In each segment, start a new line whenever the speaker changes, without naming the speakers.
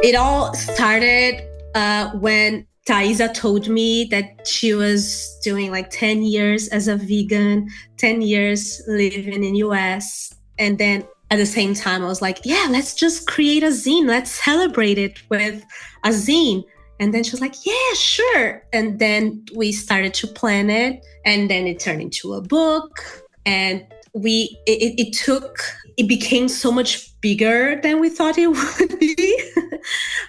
It all started when Thaisa told me that she was doing like 10 years as a vegan, 10 years living in US. And then at the same time, I was like, yeah, let's just create a zine. Let's celebrate it with a zine. And then she was like, yeah, sure. And then we started to plan it. And then it turned into a book. And it became so much bigger than we thought it would be.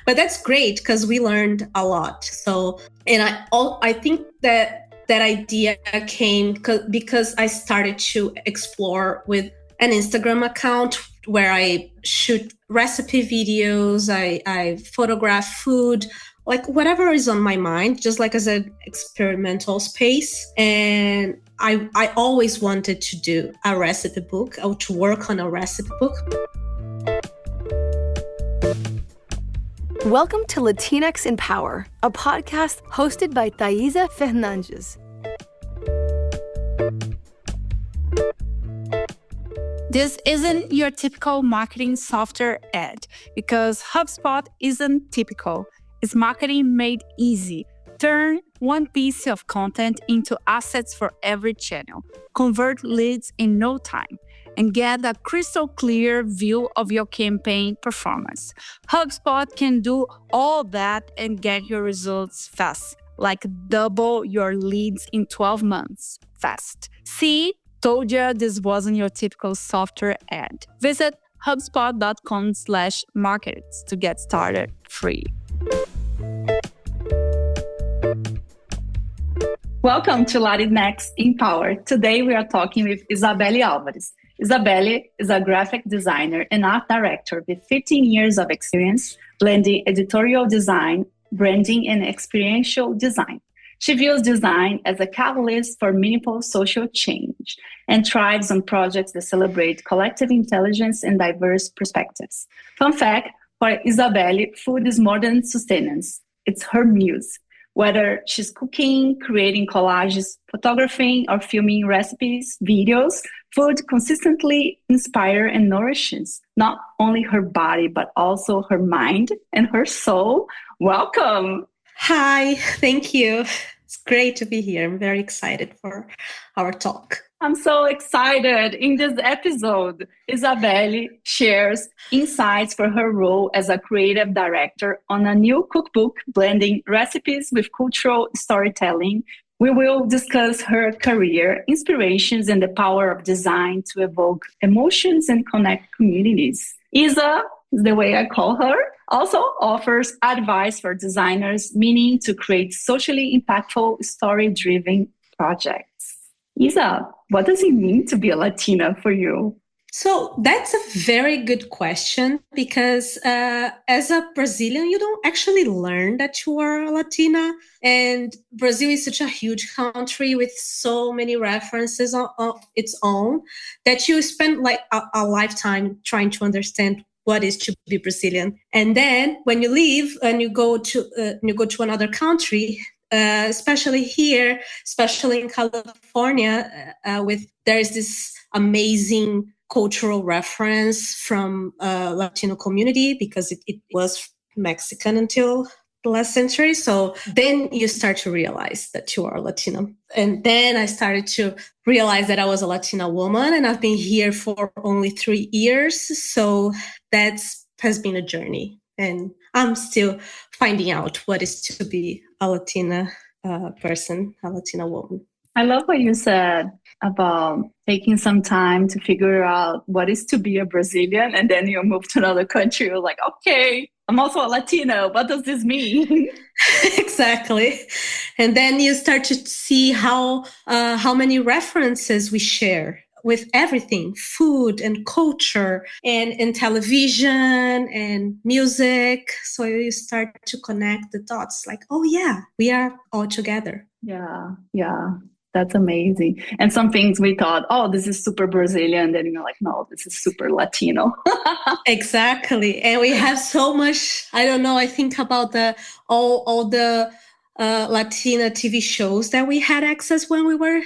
But that's great because we learned a lot. So, and I think that idea came because I started to explore with an Instagram account where I shoot recipe videos, I photograph food, like whatever is on my mind, just like as an experimental space. And I always wanted to do a recipe book or to work on a recipe book.
Welcome to Latinx in Power, a podcast hosted by Thaisa Fernandes.
This isn't your typical marketing software ad because HubSpot isn't typical. It's marketing made easy. Turn one piece of content into assets for every channel. Convert leads in no time and get a crystal clear view of your campaign performance. HubSpot can do all that and get your results fast, like double your leads in 12 months fast. See? Told you this wasn't your typical software ad. Visit hubspot.com/markets to get started free.
Welcome to Latinx in Power. Today we are talking with Izabelle Alvares. Izabelle is a graphic designer and art director with 15 years of experience blending editorial design, branding, and experiential design. She views design as a catalyst for meaningful social change and thrives on projects that celebrate collective intelligence and diverse perspectives. Fun fact, for Izabelle, food is more than sustenance. It's her muse. Whether she's cooking, creating collages, photographing, or filming recipes, videos, food consistently inspires and nourishes not only her body, but also her mind and her soul. Welcome.
Hi, thank you. It's great to be here. I'm very excited for our talk.
I'm so excited. In this episode, Izabelle shares insights for her role as a creative director on a new cookbook blending recipes with cultural storytelling. We will discuss her career, inspirations, and the power of design to evoke emotions and connect communities. Isa, is the way I call her, also offers advice for designers, meaning to create socially impactful, story-driven projects. Isa, what does it mean to be a Latina for you?
So that's a very good question because as a Brazilian, you don't actually learn that you are a Latina. And Brazil is such a huge country with so many references of its own that you spend like a lifetime trying to understand what is to be Brazilian. And then when you leave and you go to another country, especially here, especially in California, there is this amazing cultural reference from Latino community because it was Mexican until the last century. So then you start to realize that you are Latino. And then I started to realize that I was a Latina woman, and I've been here for only 3 years. So has been a journey. And I'm still finding out what is to be a Latina person, a Latina woman.
I love what you said about taking some time to figure out what is to be a Brazilian, and then you move to another country. You're like, okay, I'm also a Latino. What does this mean?
Exactly. And then you start to see how many references we share with everything, food and culture and television and music. So you start to connect the dots like, oh yeah, we are all together.
Yeah. That's amazing. And some things we thought, oh, this is super Brazilian. Then you're like, no, this is super Latino.
Exactly. And we have so much, I don't know, I think about all the Latina TV shows that we had access when we were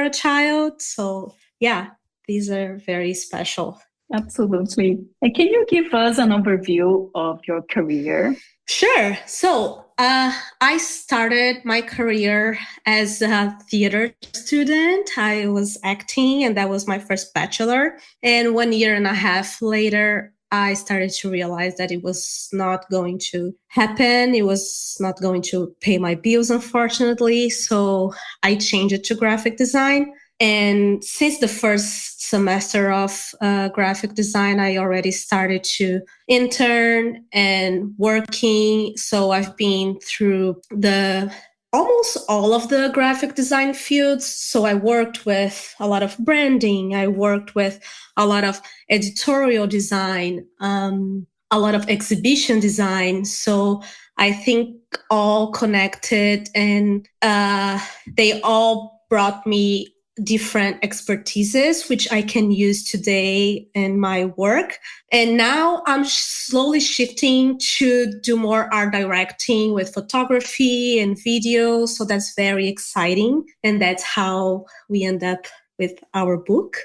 a child. So yeah, these are very special.
Absolutely. And can you give us an overview of your career?
Sure. So I started my career as a theater student. I was acting, and that was my first bachelor. And 1.5 years later, I started to realize that it was not going to happen. It was not going to pay my bills, unfortunately. So I changed it to graphic design. And since the first semester of graphic design, I already started to intern and working. So I've been through the almost all of the graphic design fields. So I worked with a lot of branding. I worked with a lot of editorial design, a lot of exhibition design. So I think all connected, and they all brought me different expertises, which I can use today in my work. And now I'm slowly shifting to do more art directing with photography and video. So that's very exciting. And that's how we end up with our book.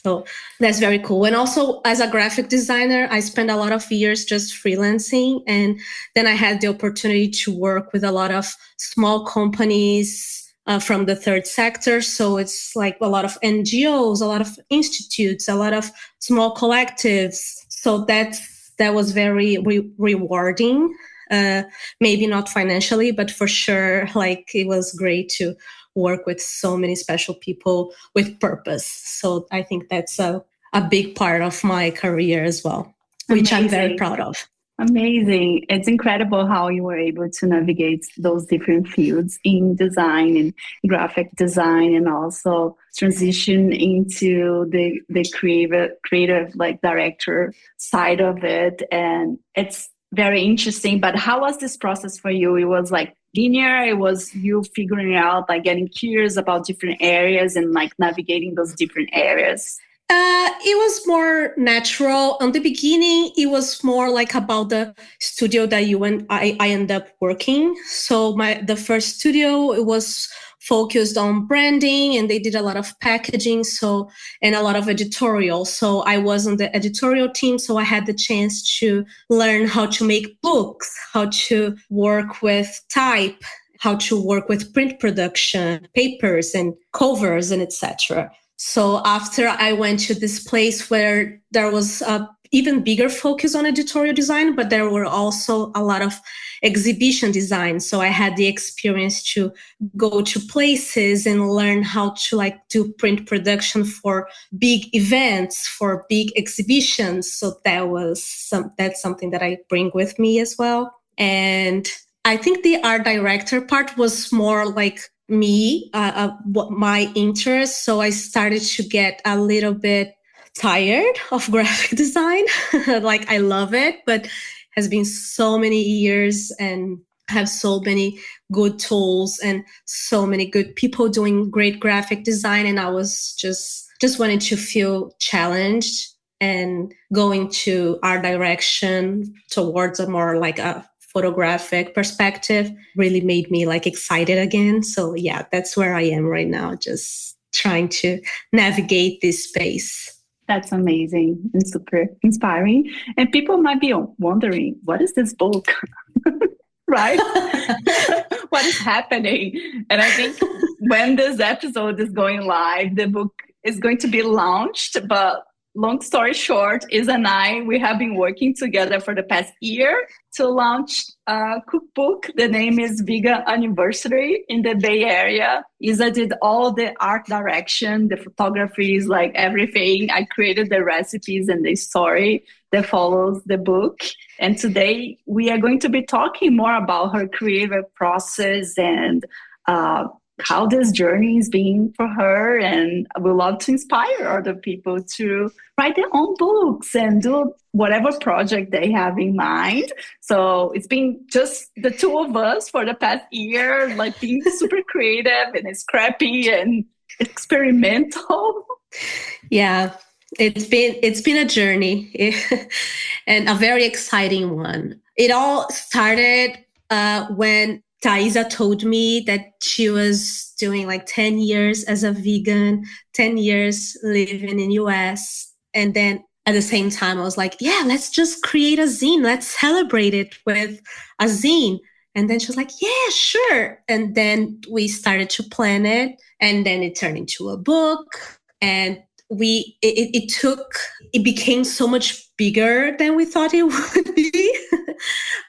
So that's very cool. And also, as a graphic designer, I spent a lot of years just freelancing. And then I had the opportunity to work with a lot of small companies from the third sector. So it's like a lot of NGOs, a lot of institutes, a lot of small collectives. So that was very rewarding. Maybe not financially, but for sure, like it was great to work with so many special people with purpose. So I think that's a big part of my career as well, which I'm very proud of.
Amazing. It's incredible how you were able to navigate those different fields in design and graphic design, and also transition into the creative like director side of it. And it's very interesting. But how was this process for you? It was like linear? It was you figuring out, like getting curious about different areas and like navigating those different areas?
It was more natural. On the beginning, it was more like about the studio that I ended up working. So the first studio, it was focused on branding, and they did a lot of packaging, and a lot of editorial. So I was on the editorial team, so I had the chance to learn how to make books, how to work with type, how to work with print production, papers and covers, and etc. So after I went to this place where there was a even bigger focus on editorial design, but there were also a lot of exhibition design. So I had the experience to go to places and learn how to like do print production for big events, for big exhibitions. So that's something that I bring with me as well. And I think the art director part was more like me, what my interest. So I started to get a little bit tired of graphic design. Like I love it, but has been so many years and have so many good tools and so many good people doing great graphic design. And I was just wanted to feel challenged and going to art direction towards a more like a photographic perspective really made me like excited again. So yeah, that's where I am right now, just trying to navigate this space.
That's amazing and super inspiring. And people might be wondering, what is this book? Right? What is happening? And I think when this episode is going live, the book is going to be launched, but long story short, Isa and I, we have been working together for the past year to launch a cookbook. The name is Vegan Anniversary in the Bay Area. Isa did all the art direction, the photographies, like everything. I created the recipes and the story that follows the book. And today we are going to be talking more about her creative process and how this journey is being for her. And we love to inspire other people to write their own books and do whatever project they have in mind. So it's been just the two of us for the past year, like being super creative and scrappy and experimental.
Yeah, it's been a journey and a very exciting one. It all started when Thaisa told me that she was doing like 10 years as a vegan, 10 years living in US. And then at the same time, I was like, yeah, let's just create a zine. Let's celebrate it with a zine. And then she was like, yeah, sure. And then we started to plan it. And then it turned into a book. And it became so much bigger than we thought it would be.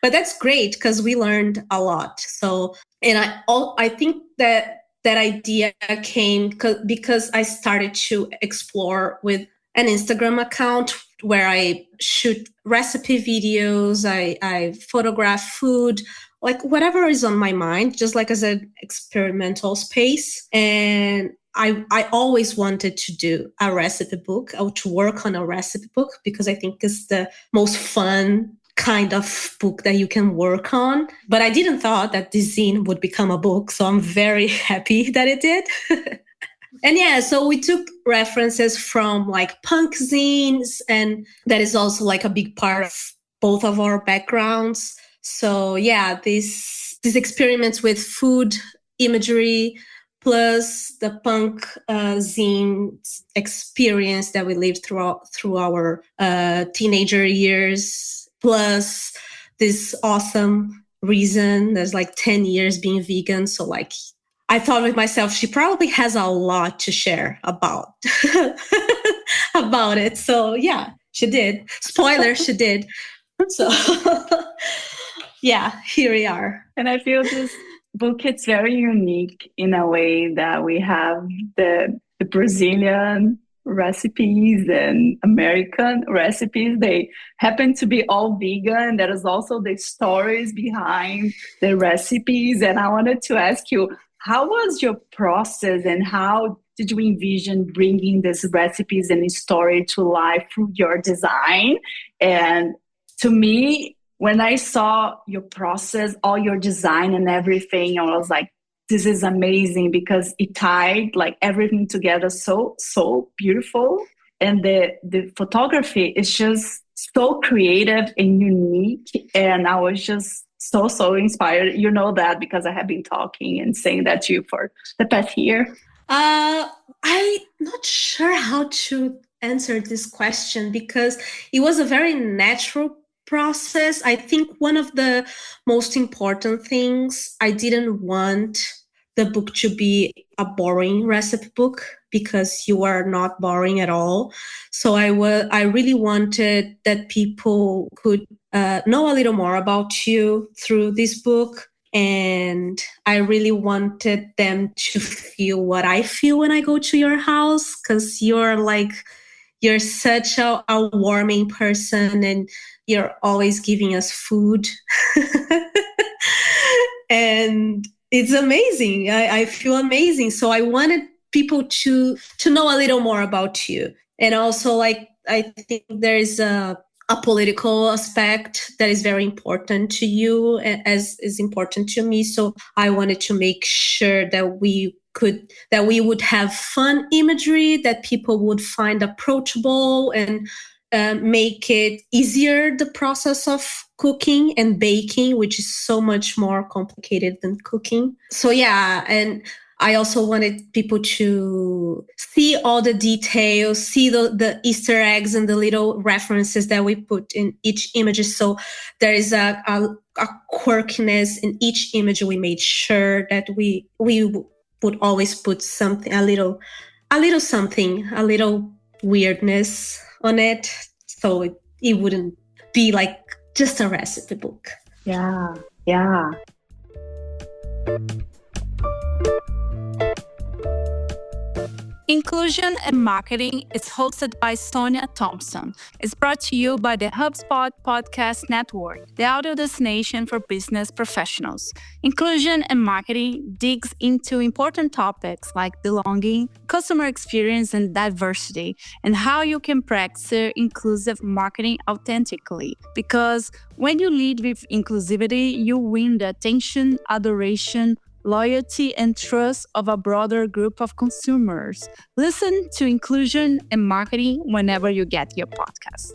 But that's great because we learned a lot. So, and I think that idea came because I started to explore with an Instagram account where I shoot recipe videos, I photograph food, like whatever is on my mind, just like as an experimental space. And I always wanted to do a recipe book or to work on a recipe book because I think it's the most fun kind of book that you can work on. But I didn't thought that this zine would become a book. So I'm very happy that it did. And yeah, so we took references from like punk zines, and that is also like a big part of both of our backgrounds. So yeah, these experiments with food imagery plus the punk zine experience that we lived through our teenager years, plus this awesome reason there's like 10 years being vegan. So like I thought with myself, she probably has a lot to share about about it. So yeah, she did. Spoiler, she did. So yeah, here we are.
And I feel this book, it's very unique in a way that we have the Brazilian recipes and American recipes. They happen to be all vegan. There is also the stories behind the recipes. And I wanted to ask you, how was your process and how did you envision bringing these recipes and story to life through your design? And to me, when I saw your process, all your design and everything, I was like, this is amazing because it tied like everything together so beautiful. And the photography is just so creative and unique. And I was just so inspired. You know that because I have been talking and saying that to you for the past year.
I'm not sure how to answer this question because it was a very natural process. I think one of the most important things, I didn't want the book to be a boring recipe book because you are not boring at all. So I really wanted that people could know a little more about you through this book. And I really wanted them to feel what I feel when I go to your house, because you're such a warming person and you're always giving us food. And it's amazing. I feel amazing. So I wanted people to know a little more about you. And also, like, I think there is a political aspect that is very important to you, as is important to me. So I wanted to make sure that we would have fun imagery that people would find approachable and make it easier, the process of cooking and baking, which is so much more complicated than cooking. So yeah, and I also wanted people to see all the details, see the Easter eggs and the little references that we put in each image. So there is a quirkiness in each image. We made sure that we would always put something, a little something, a little weirdness on it. So it wouldn't be like just a recipe book.
Yeah.
Inclusion and Marketing is hosted by Sonia Thompson. It's brought to you by the HubSpot Podcast Network, the audio destination for business professionals. Inclusion and Marketing digs into important topics like belonging, customer experience, and diversity, and how you can practice inclusive marketing authentically. Because when you lead with inclusivity, you win the attention, adoration, loyalty, and trust of a broader group of consumers. Listen to Inclusion and Marketing whenever you get your podcast.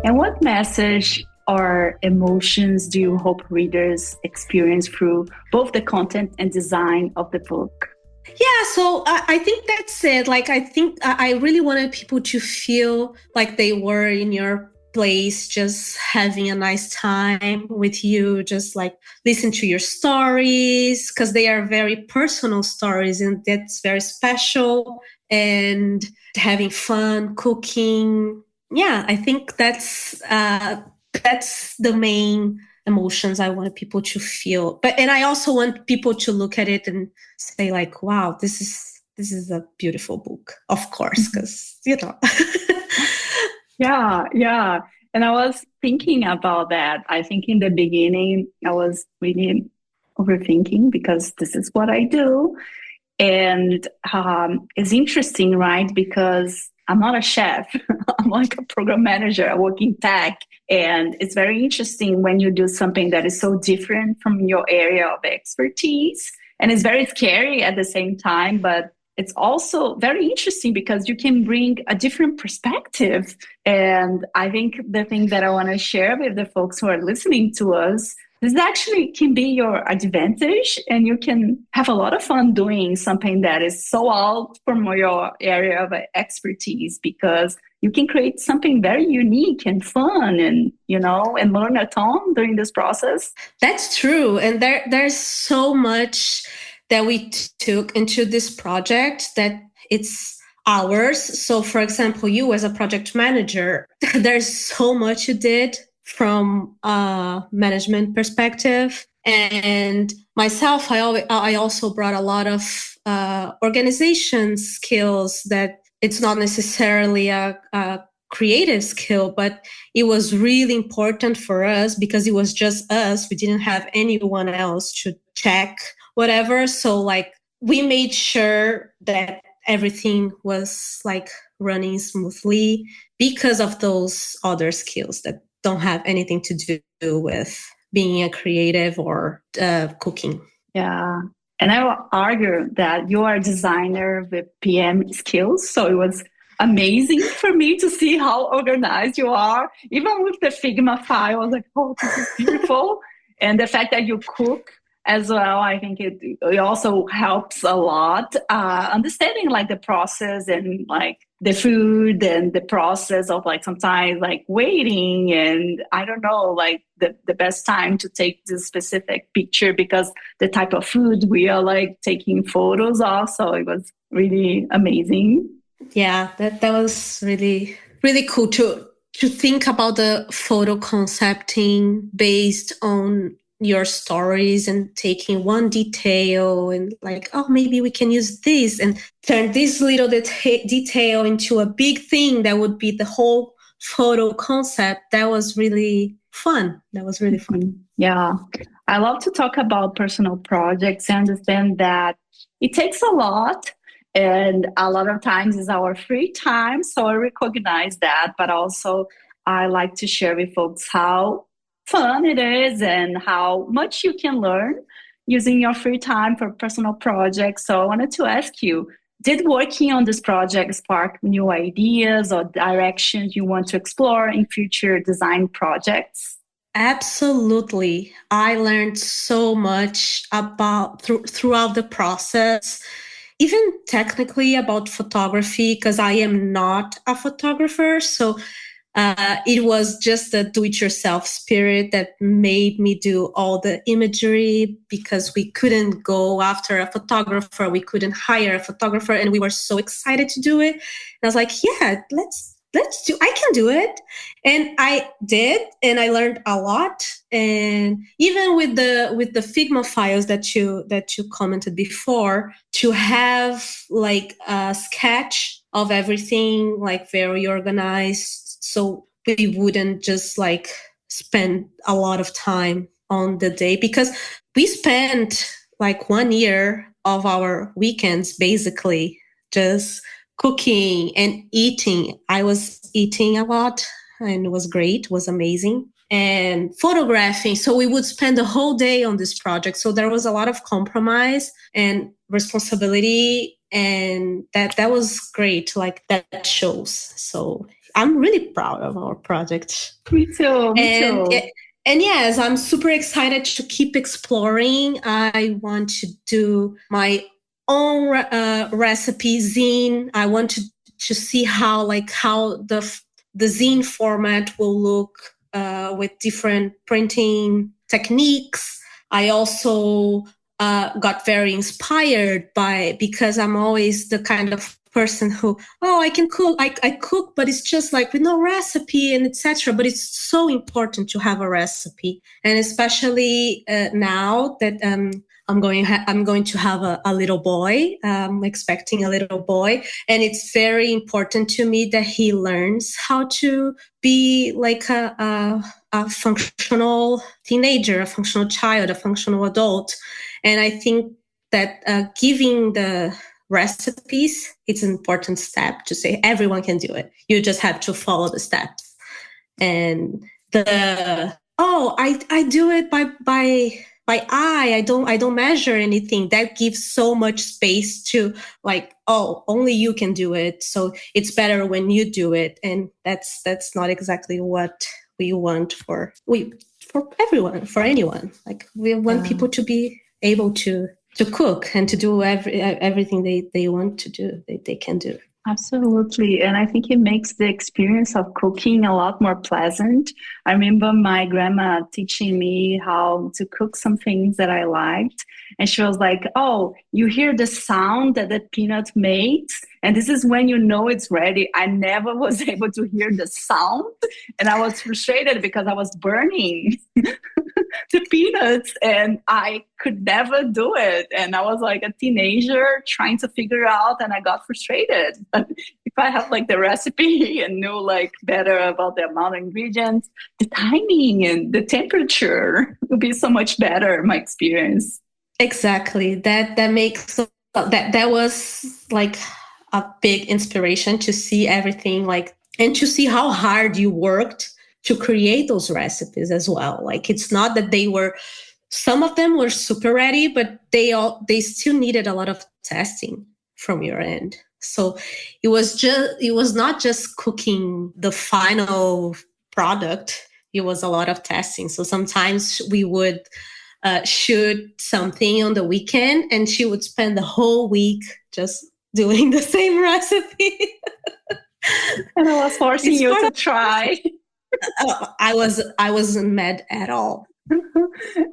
And what message or emotions do you hope readers experience through both the content and design of the book?
Yeah, so I think that's it. Like, I think I really wanted people to feel like they were in your place, just having a nice time with you, just like listen to your stories, because they are very personal stories and that's very special, and having fun cooking. Yeah, I think that's the main emotions I want people to feel. And I also want people to look at it and say like, wow, this is a beautiful book, of course, because
Yeah. And I was thinking about that. I think in the beginning, I was really overthinking because this is what I do. And it's interesting, right? Because I'm not a chef. I'm like a program manager. I work in tech. And it's very interesting when you do something that is so different from your area of expertise. And it's very scary at the same time, but it's also very interesting because you can bring a different perspective. And I think the thing that I want to share with the folks who are listening to us, this actually can be your advantage, and you can have a lot of fun doing something that is so out from your area of expertise, because you can create something very unique and fun, and and learn a ton during this process.
That's true. And there's so much that we took into this project that it's ours. So for example, you as a project manager, there's so much you did from a management perspective. And myself, I also brought a lot of organization skills that it's not necessarily a creative skill, but it was really important for us because it was just us. We didn't have anyone else to check whatever. So like we made sure that everything was like running smoothly because of those other skills that don't have anything to do with being a creative or cooking.
Yeah. And I will argue that you are a designer with PM skills. So it was amazing for me to see how organized you are. Even with the Figma file, I was like, oh, this is beautiful. And the fact that you cook as well, I think it also helps a lot. Understanding like the process and like the food and the process of like sometimes like waiting, and I don't know, like the best time to take this specific picture because the type of food we are like taking photos of. So it was really amazing.
Yeah, that was really, really cool to think about the photo concepting based on your stories and taking one detail and like, oh, maybe we can use this and turn this little detail into a big thing that would be the whole photo concept. That was really fun.
Yeah. I love to talk about personal projects. I understand that it takes a lot, and a lot of times is our free time. So I recognize that, but also I like to share with folks how fun it is and how much you can learn using your free time for personal projects. So I wanted to ask you, did working on this project spark new ideas or directions you want to explore in future design projects?
Absolutely. I learned so much throughout the process, even technically about photography, because I am not a photographer. So it was just a do-it-yourself spirit that made me do all the imagery, because we couldn't go after a photographer. We couldn't hire a photographer, and we were so excited to do it. And I was like, yeah, let's do, I can do it. And I did, and I learned a lot. And even with the Figma files that you commented before, to have like a sketch of everything, like very organized, so we wouldn't just like spend a lot of time on the day, because we spent like 1 year of our weekends basically just cooking and eating. I was eating a lot, and it was great, it was amazing. And photographing. So we would spend the whole day on this project. So there was a lot of compromise and responsibility, and that was great. Like that shows. So I'm really proud of our project.
Me too. Me
And
too.
and yes, I'm super excited to keep exploring. I want to do my own recipe zine. I want to see how the zine format will look with different printing techniques. I also got very inspired because I'm always the kind of person who, oh, I can cook, I cook, but it's just like with no recipe and etc. But it's so important to have a recipe, and especially now that I'm going to have a little boy. Expecting a little boy, and it's very important to me that he learns how to be like a functional teenager, a functional child, a functional adult. And I think that giving the recipes, it's an important step to say everyone can do it. You just have to follow the steps. And I do it by eye. I don't measure anything. That gives so much space to like, oh, only you can do it. So it's better when you do it. And that's not exactly what we want for everyone, for anyone. Like we want people to be able to cook and to do everything they want to do, they can do.
Absolutely. And I think it makes the experience of cooking a lot more pleasant. I remember my grandma teaching me how to cook some things that I liked. And she was like, oh, you hear the sound that the peanut makes, and this is when you know it's ready. I never was able to hear the sound. And I was frustrated because I was burning the peanuts and I could never do it. And I was like a teenager trying to figure out, and I got frustrated. But if I have like the recipe and knew like better about the amount of ingredients, the timing and the temperature would be so much better, my experience.
Exactly. That makes that was like a big inspiration to see everything like, and to see how hard you worked to create those recipes as well. Like it's not that some of them were super ready, but they still needed a lot of testing from your end. So it was not just cooking the final product. It was a lot of testing. So sometimes we would shoot something on the weekend, and she would spend the whole week just doing the same recipe.
And I was forcing you to try.
I wasn't mad at all.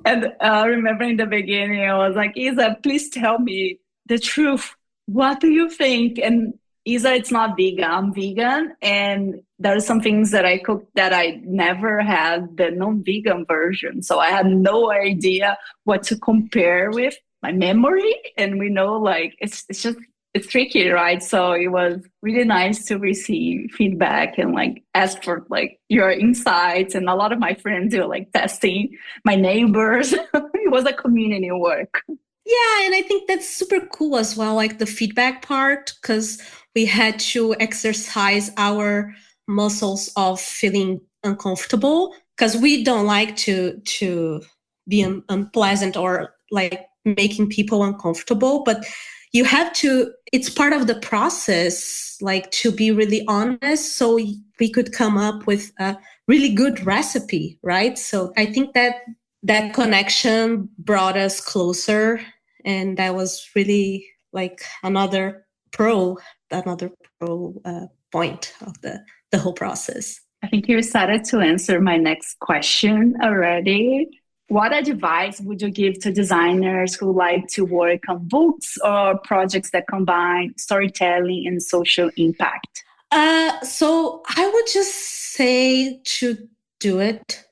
And I remember in the beginning, I was like, Isa, please tell me the truth. What do you think? And Isa, it's not vegan. I'm vegan. And there are some things that I cook that I never had the non-vegan version. So I had no idea what to compare with my memory. And we know like it's tricky, right? So it was really nice to receive feedback and like ask for like your insights. And a lot of my friends were like testing, my neighbors. It was a community work.
Yeah, and I think that's super cool as well, like the feedback part, because we had to exercise our muscles of feeling uncomfortable, because we don't like to be unpleasant or like making people uncomfortable, but you have to, it's part of the process, like to be really honest, so we could come up with a really good recipe, right? So I think that connection brought us closer, and that was really like another pro point of the whole process.
I think you started to answer my next question already. What advice would you give to designers who like to work on books or projects that combine storytelling and social impact?
So I would just say to do it,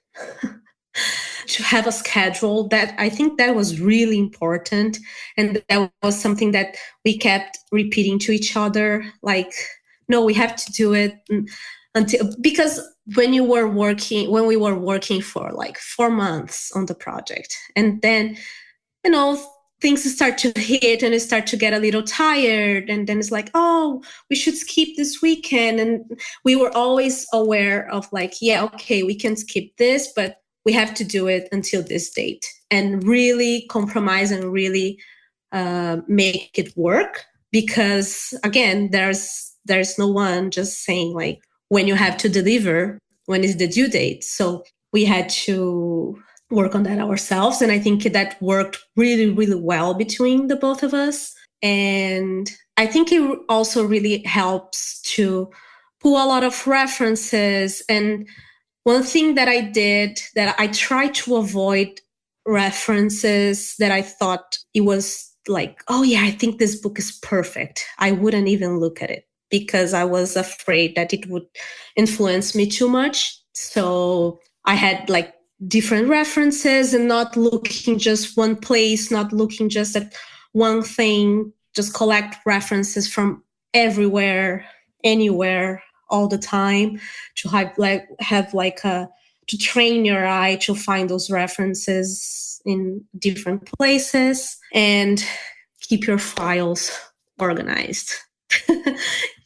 to have a schedule. That I think that was really important. And that was something that we kept repeating to each other. Like, no, we have to do it because when we were working for like 4 months on the project, and then, things start to hit and it start to get a little tired, and then it's like, oh, we should skip this weekend. And we were always aware of like, yeah, okay, we can skip this, but we have to do it until this date, and really compromise and really make it work. Because again, there's no one just saying like, when you have to deliver, when is the due date. So we had to work on that ourselves. And I think that worked really, really well between the both of us. And I think it also really helps to pull a lot of references. And one thing that I did, that I tried to avoid references that I thought it was like, oh yeah, I think this book is perfect. I wouldn't even look at it because I was afraid that it would influence me too much. So I had like different references and not looking just one place, not looking just at one thing, just collect references from everywhere, anywhere, all the time, to have like a, to train your eye to find those references in different places and keep your files organized.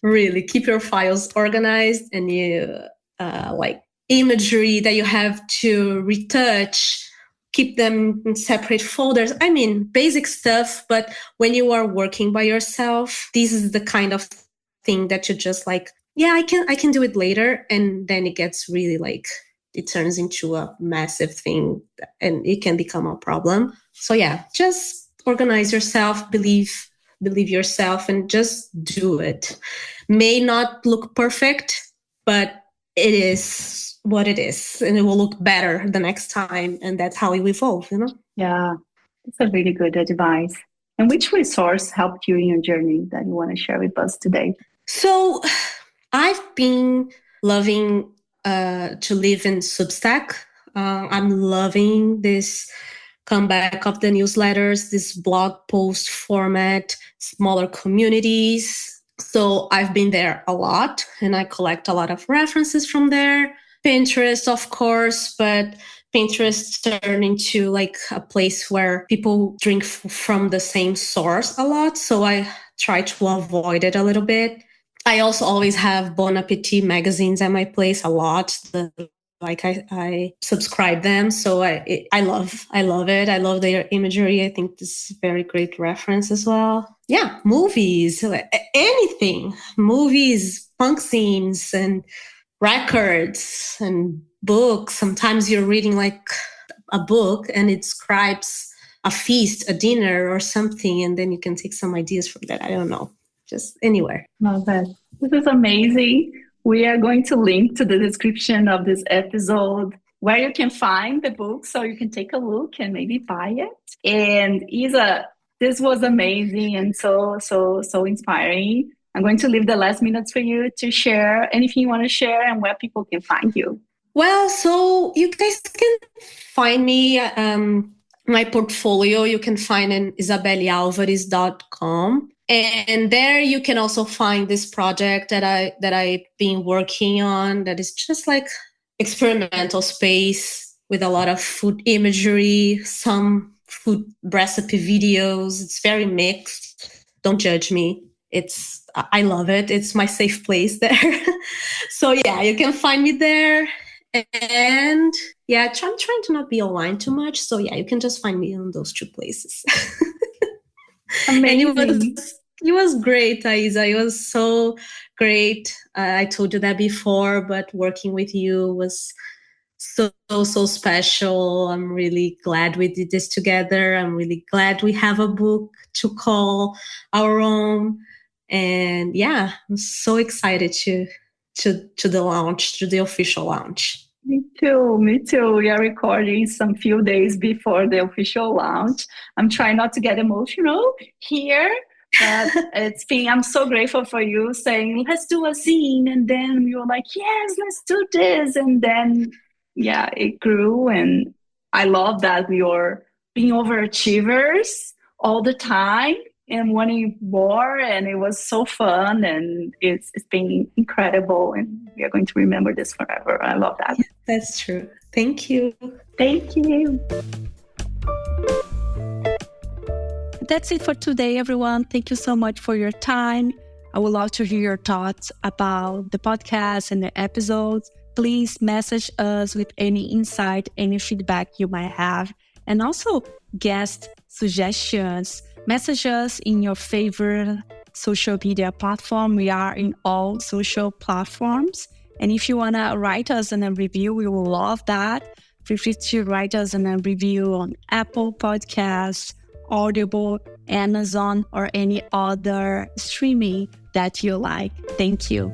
Really keep your files organized, and you like imagery that you have to retouch, keep them in separate folders. I mean, basic stuff, but when you are working by yourself, this is the kind of thing that you just like, yeah, I can do it later. And then it gets really like, it turns into a massive thing and it can become a problem. So yeah, just organize yourself, believe yourself, and just do it. May not look perfect, but it is what it is, and it will look better the next time. And that's how you evolve, you know?
Yeah, that's a really good advice. And which resource helped you in your journey that you want to share with us today?
So I've been loving to live in Substack. I'm loving this comeback of the newsletters, this blog post format, smaller communities. So I've been there a lot and I collect a lot of references from there. Pinterest, of course, but Pinterest turned into like a place where people drink from the same source a lot. So I try to avoid it a little bit. I also always have Bon Appetit magazines at my place a lot. I subscribe them, so I love it. I love their imagery. I think this is a very great reference as well. Yeah, movies, anything, movies, punk scenes, and records and books. Sometimes you're reading like a book and it describes a feast, a dinner, or something, and then you can take some ideas from that. I don't know, just anywhere.
Love that. This is amazing. We are going to link to the description of this episode where you can find the book so you can take a look and maybe buy it. And Isa, this was amazing and so inspiring. I'm going to leave the last minutes for you to share anything you want to share and where people can find you.
Well, so you guys can find me, my portfolio, you can find in izabellealvares.com. And there you can also find this project that I've been working on, that is just like experimental space with a lot of food imagery, some food recipe videos. It's very mixed. Don't judge me. I love it. It's my safe place there. So yeah, you can find me there. And yeah, I'm trying to not be online too much. So yeah, you can just find me on those two places.
Amazing.
And it was great, Thaisa. It was so great. I told you that before, but working with you was so special. I'm really glad we did this together. I'm really glad we have a book to call our own. And yeah, I'm so excited to the launch, to the official launch.
Me too. We are recording some few days before the official launch. I'm trying not to get emotional here, but I'm so grateful for you saying, let's do a zine. And then we were like, yes, let's do this. And then, yeah, it grew. And I love that we are being overachievers all the time and wanting more, and it was so fun, and it's been incredible, and we are going to remember this forever. I love that.
Yeah, that's true. Thank you.
Thank you.
That's it for today, everyone. Thank you so much for your time. I would love to hear your thoughts about the podcast and the episodes. Please message us with any insight, any feedback you might have, and also guest suggestions. Message us in your favorite social media platform. We are in all social platforms. And if you want to write us in a review, we will love that. Feel free to write us in a review on Apple Podcasts, Audible, Amazon, or any other streaming that you like. Thank you.